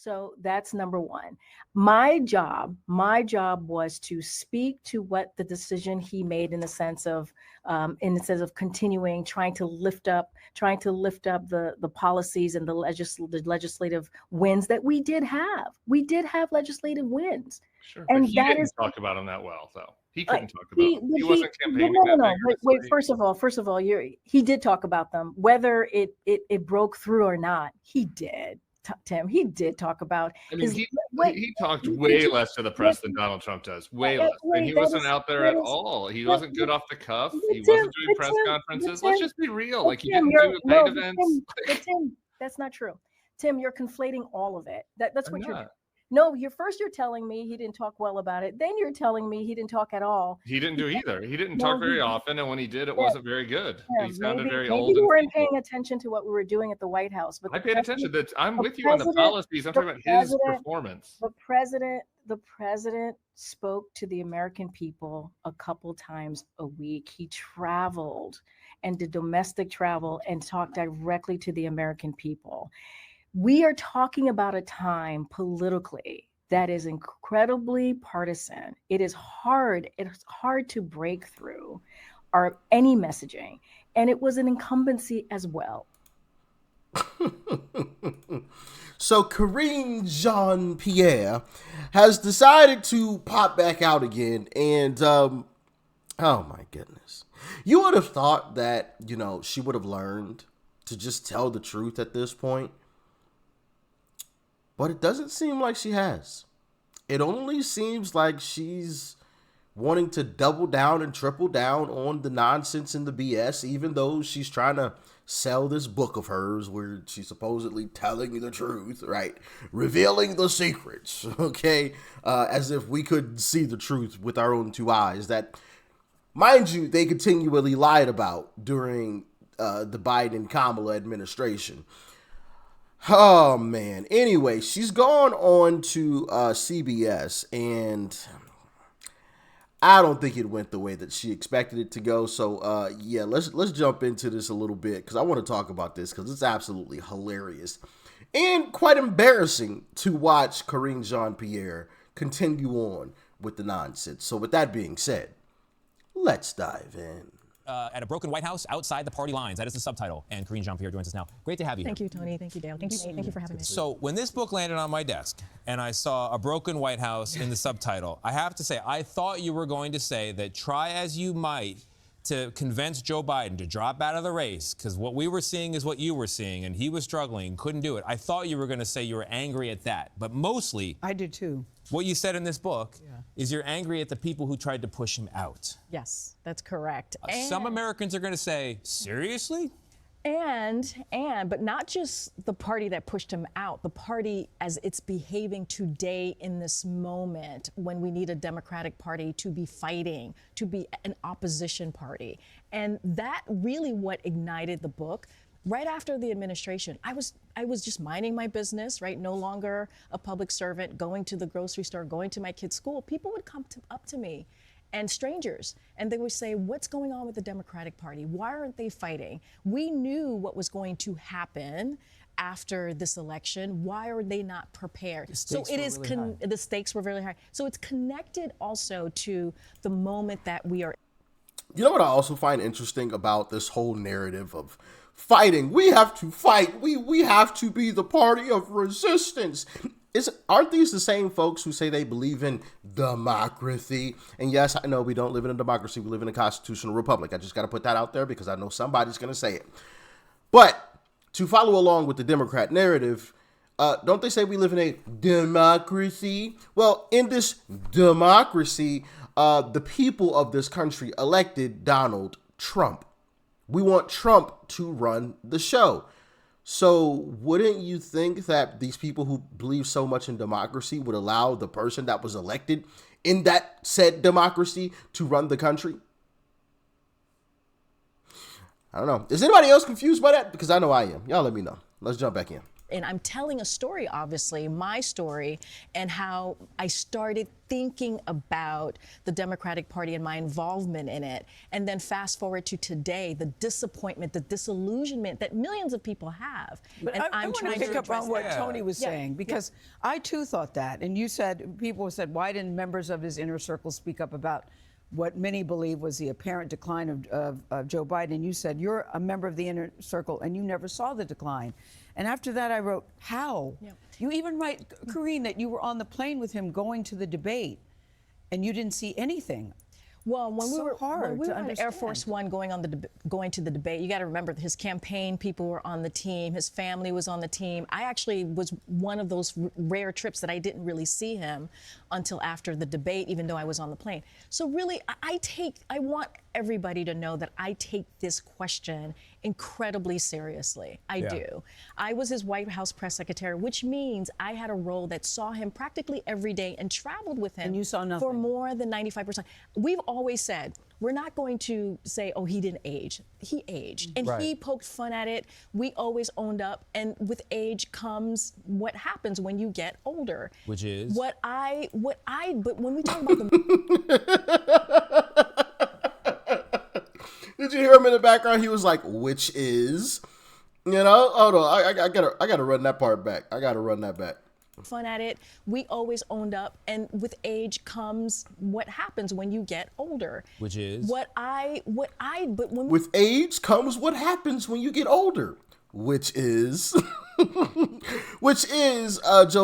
So that's number one. My job was to speak to what the decision he made in the sense of continuing, trying to lift up the policies and the legislative wins that we did have. We did have legislative wins, Sure, but and he that didn't is talk about them that well, though. He uh, couldn't talk about them. He wasn't no, campaigning no, that no, no. Wait. vigorously. First of all, he did talk about them. Whether it broke through or not, he did. Tim, he did talk about I mean, his. he Wait, he talked did way you? less to the What? press than Donald Trump does. Way less. And he Wait. wasn't out there That at is. all. He But, wasn't good off the cuff. but He Tim, wasn't doing but press Tim, but conferences. Let's Tim, just be real. but Like, he Tim, didn't you're do no, paid but events. Tim, that's not true. Tim, you're conflating all of it. That's I'm what you're doing. not. No, you're telling me he didn't talk well about it. Then you're telling me he didn't talk at all. He didn't He do either. He didn't talk no, very often, and when he did, it yeah, wasn't very good. He sounded maybe very maybe old you and weren't feeble. paying attention to what we were doing at the White House. But I paid attention. I'm the with you on the president, policies. I'm the talking about his president, performance. the president spoke to the American people a couple times a week. He traveled and did domestic travel and talked directly to the American people. We are talking about a time politically that is incredibly partisan. It's hard to break through or any messaging, and it was an incumbency as well. So Karine Jean-Pierre has decided to pop back out again, and oh my goodness, you would have thought that she would have learned to just tell the truth at this point, but it doesn't seem like she has. It only seems like she's wanting to double down and triple down on the nonsense and the BS, even though she's trying to sell this book of hers where she's supposedly telling you the truth, right? Revealing the secrets, okay? As if we could see the truth with our own two eyes that, mind you, they continually lied about during the Biden Kamala administration. Oh, man. Anyway, she's gone on to CBS, and I don't think it went the way that she expected it to go. So, yeah, let's jump into this a little bit because I want to talk about this because it's absolutely hilarious and quite embarrassing to watch Karine Jean-Pierre continue on with the nonsense. So, with that being said, let's dive in. At a broken White House outside the party lines. That is the subtitle. And Karine Jean-Pierre joins us now. Great to have you Thank here. you, Tony. Thank you, Dale. Thank you, Nate. Thank you for having me. So when this book landed on my desk and I saw a broken White House in the subtitle, I have to say, I thought you were going to say that try as you might to convince Joe Biden to drop out of the race, because what we were seeing is what you were seeing, and he was struggling, couldn't do it. I thought you were going to say you were angry at that, but mostly I did too. what you said in this book is you're angry at the people who tried to push him out. Yes, that's correct. Some Americans are going to say, seriously? But not just the party that pushed him out, the party as it's behaving today in this moment when we need a Democratic Party to be fighting, to be an opposition party. And that really what ignited the book. Right after the administration, I was just minding my business, right? No longer a public servant, going to the grocery store, going to my kids' school. People would come up to me, and strangers, and they would say, what's going on with the Democratic Party? Why aren't they fighting? We knew what was going to happen after this election. Why are they not prepared? So it is, the stakes were really high. So it's connected also to the moment that we are. You know what I also find interesting about this whole narrative of fighting? We have to fight. We have to be the party of resistance. Aren't these the same folks who say they believe in democracy? And yes, I know we don't live in a democracy. We live in a constitutional republic. I just got to put that out there because I know somebody's going to say it. But to follow along with the Democrat narrative, don't they say we live in a democracy? Well, in this democracy, the people of this country elected Donald Trump. We want Trump to run the show. So wouldn't you think that these people who believe so much in democracy would allow the person that was elected in that said democracy to run the country? I don't know. Is anybody else confused by that? Because I know I am. Y'all let me know. Let's jump back in. and I'm telling a story, obviously, my story, and how I started thinking about the Democratic Party and my involvement in it. And then fast forward to today, the disappointment, the disillusionment that millions of people have. But and I want to pick up on what Tony was saying, because I too thought that. And you said, people said, why didn't members of his inner circle speak up about what many believe was the apparent decline of Joe Biden? And you said, you're a member of the inner circle and you never saw the decline. And after that, I wrote, how? Yeah. You even write, Karine, that you were on the plane with him going to the debate and you didn't see anything. Well, when we were on Air Force One going to the debate, you got to remember his campaign people were on the team, his family was on the team. I actually was one of those rare trips that I didn't really see him until after the debate, even though I was on the plane. So really, I want everybody to know that I take this question incredibly seriously. I do. I was his White House press secretary, which means I had a role that saw him practically every day and traveled with him. And you saw nothing. For more than 95%. We've always said, we're not going to say, oh, he didn't age. He aged. And he poked fun at it. We always owned up. And with age comes what happens when you get older. Which is? But when we talk about the Did you hear him in the background? He was like, which is, you know, hold on, I gotta run that part back. I gotta run that back. Fun at it, we always owned up, and with age comes what happens when you get older. Which is? With age comes what happens when you get older, which is Joe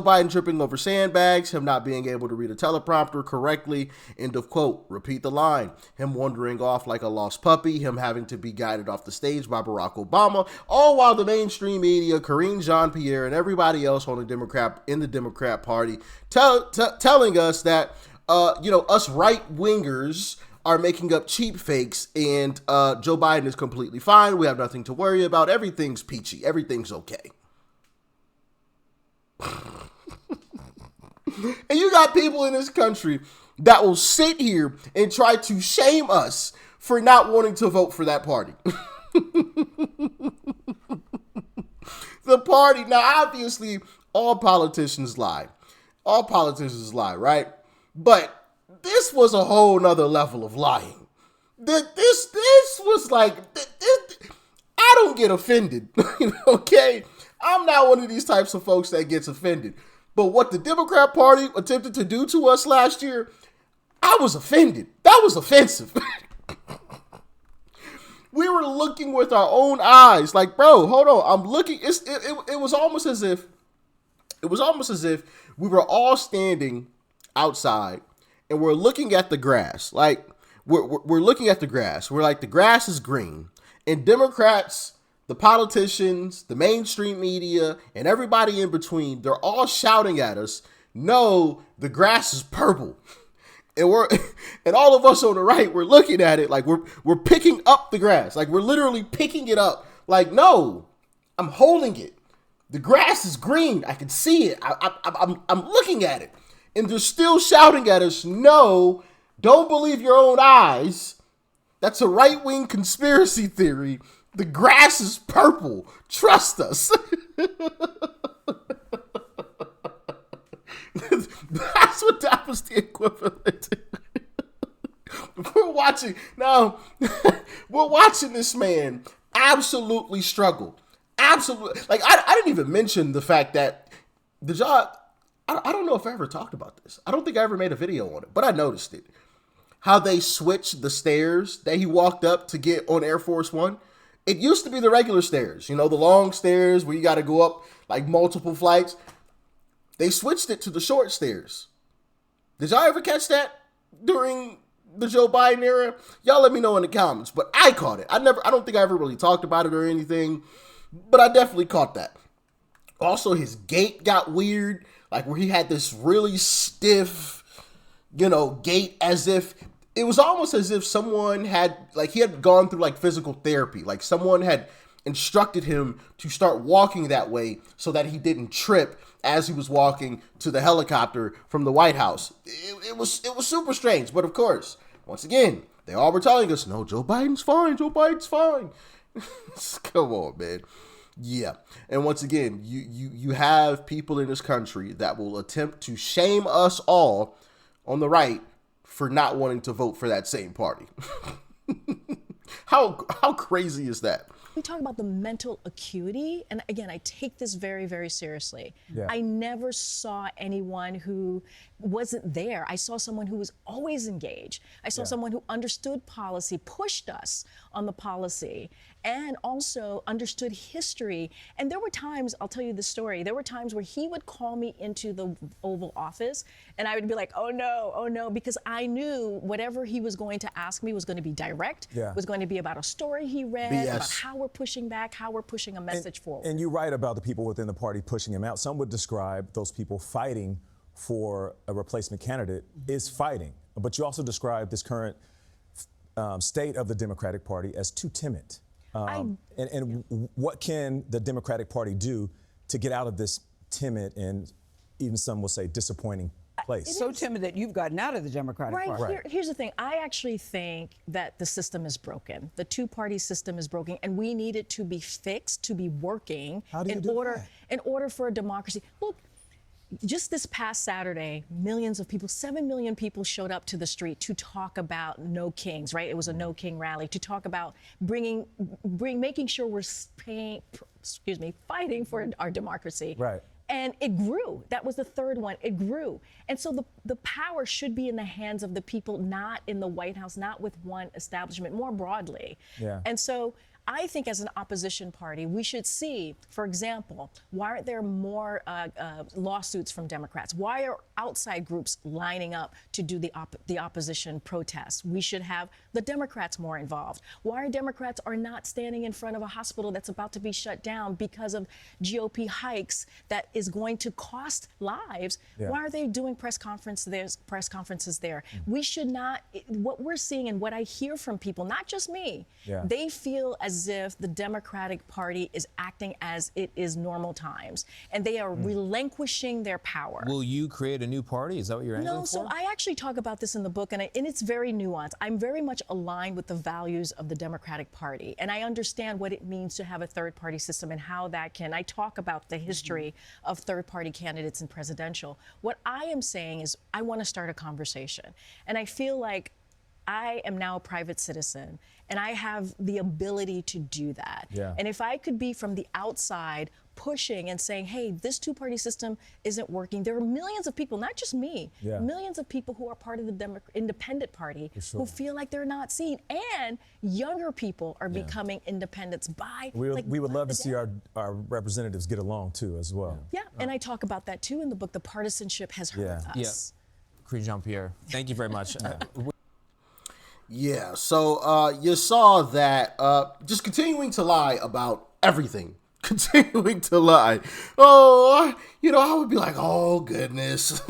Biden tripping over sandbags, him not being able to read a teleprompter correctly, end of quote, repeat the line, him wandering off like a lost puppy, him having to be guided off the stage by Barack Obama, all while the mainstream media, Karine Jean-Pierre, and everybody else on the Democrat Party telling us that, us right-wingers are making up cheap fakes and Joe Biden is completely fine. We have nothing to worry about. Everything's peachy. Everything's okay. And you got people in this country that will sit here and try to shame us for not wanting to vote for that party. The party, now obviously all politicians lie. All politicians lie, right? But this was a whole nother level of lying. This was like, I don't get offended, okay? I'm not one of these types of folks that gets offended. But what the Democrat Party attempted to do to us last year, I was offended. That was offensive. We were looking with our own eyes, like, bro, hold on. I'm looking. It was almost as if we were all standing outside and we're looking at the grass. Like we're looking at the grass. We're like, the grass is green, and Democrats, the politicians, the mainstream media, and everybody in between, they're all shouting at us, no, the grass is purple. And all of us on the right, we're looking at it like we're picking up the grass. Like we're literally picking it up. Like, no, I'm holding it. The grass is green. I can see it. I'm looking at it. And they're still shouting at us, no, don't believe your own eyes. That's a right-wing conspiracy theory. The grass is purple. Trust us. That's what that was the equivalent. We're watching this man absolutely struggle. Absolutely. Like, I didn't even mention the fact that I don't know if I ever talked about this. I don't think I ever made a video on it, but I noticed it. How they switched the stairs that he walked up to get on Air Force One. It used to be the regular stairs, the long stairs where you got to go up like multiple flights. They switched it to the short stairs. Did y'all ever catch that during the Joe Biden era? Y'all let me know in the comments, but I caught it. I don't think I ever really talked about it or anything, but I definitely caught that. Also, his gait got weird, like where he had this really stiff, gait, as if it was almost as if someone had, like, he had gone through like physical therapy, like someone had instructed him to start walking that way so that he didn't trip as he was walking to the helicopter from the White House. It was super strange, but of course, once again, they all were telling us, no, Joe Biden's fine. Joe Biden's fine. Come on, man. Yeah. And once again, you have people in this country that will attempt to shame us all on the right for not wanting to vote for that same party. How crazy is that? We talk about the mental acuity, and again, I take this very, very seriously. Yeah. I never saw anyone who wasn't there. I saw someone who was always engaged. I saw someone who understood policy, pushed us on the policy, and also understood history. And there were times, I'll tell you the story, there were times where he would call me into the Oval Office, and I would be like, oh no, because I knew whatever he was going to ask me was going to be direct, was going to be about a story he read, BS. about how we're pushing back, how we're pushing a message forward. And you write about the people within the party pushing him out. Some would describe those people fighting for a replacement candidate is fighting. But you also describe this current state of the Democratic Party as too timid. And what can the Democratic Party do to get out of this timid and even some will say disappointing place? So timid that you've gotten out of the Democratic Party. Here's the thing. I actually think that the system is broken. The two-party system is broken, and we need it to be fixed, to be working in order for a democracy. Look, just this past Saturday, millions of people, 7 million people showed up to the street to talk about no kings, right? It was a no king rally, to talk about making sure we're fighting for our democracy. Right. And it grew. That was the third one. It grew. And so the power should be in the hands of the people, not in the White House, not with one establishment, more broadly. Yeah. And so I think as an opposition party, we should see, for example, why aren't there more lawsuits from Democrats? Why are outside groups lining up to do the opposition protests? We should have the Democrats more involved. Why are Democrats not standing in front of a hospital that's about to be shut down because of GOP hikes that is going to cost lives? Yeah. Why are they doing press conferences there? We should not, what we're seeing and what I hear from people, not just me, they feel as if the Democratic Party is acting as it is normal times, and they are relinquishing their power. Will you create a new party? Is that what you're angling for? No, so I actually talk about this in the book, and it's very nuanced. I'm very much aligned with the values of the Democratic Party, and I understand what it means to have a third-party system and how that can. I talk about the history of third-party candidates in presidential. What I am saying is I want to start a conversation, and I feel like I am now a private citizen, and I have the ability to do that. Yeah. And if I could be from the outside pushing and saying, hey, this two-party system isn't working, there are millions of people, not just me, millions of people who are part of the independent party who feel like they're not seen. And younger people are becoming independents by we would love to see our representatives get along too as well. Yeah, and I talk about that too in the book. The partisanship has hurt us. Karine Jean-Pierre, thank you very much. Yeah, so you saw that just continuing to lie about everything. Continuing to lie. Oh, I would be like, oh, goodness.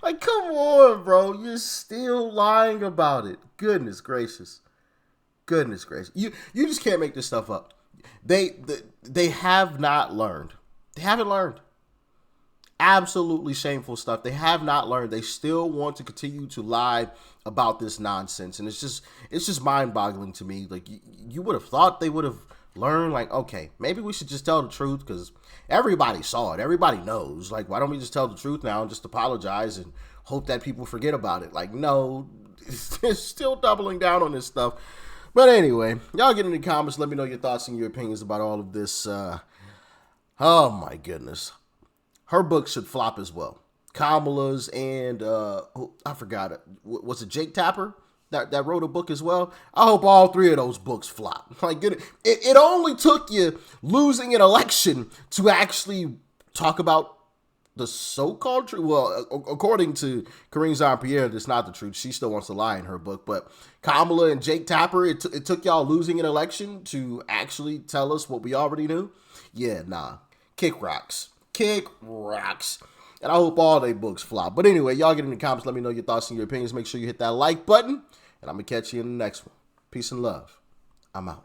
Like, come on, bro. You're still lying about it. Goodness gracious. Goodness gracious. You just can't make this stuff up. They have not learned. They haven't learned. Absolutely shameful stuff. They have not learned. They still want to continue to lie about this nonsense. And it's just mind-boggling to me. Like, you would have thought they would have learned, like, okay, maybe we should just tell the truth because everybody saw it. Everybody knows. Like, why don't we just tell the truth now and just apologize and hope that people forget about it? Like, no, they're still doubling down on this stuff. But anyway, y'all get in the comments. Let me know your thoughts and your opinions about all of this. Oh, my goodness. Her book should flop as well. Kamala's and I forgot it. Was it Jake Tapper that wrote a book as well? I hope all three of those books flop. Like it only took you losing an election to actually talk about the so-called truth. Well, according to Karine Jean-Pierre, that's not the truth. She still wants to lie in her book. But Kamala and Jake Tapper, it took y'all losing an election to actually tell us what we already knew. Yeah, nah. Kick rocks. Kick rocks. And I hope all they books flop. But anyway, y'all get in the comments. Let me know your thoughts and your opinions. Make sure you hit that like button. And I'm going to catch you in the next one. Peace and love. I'm out.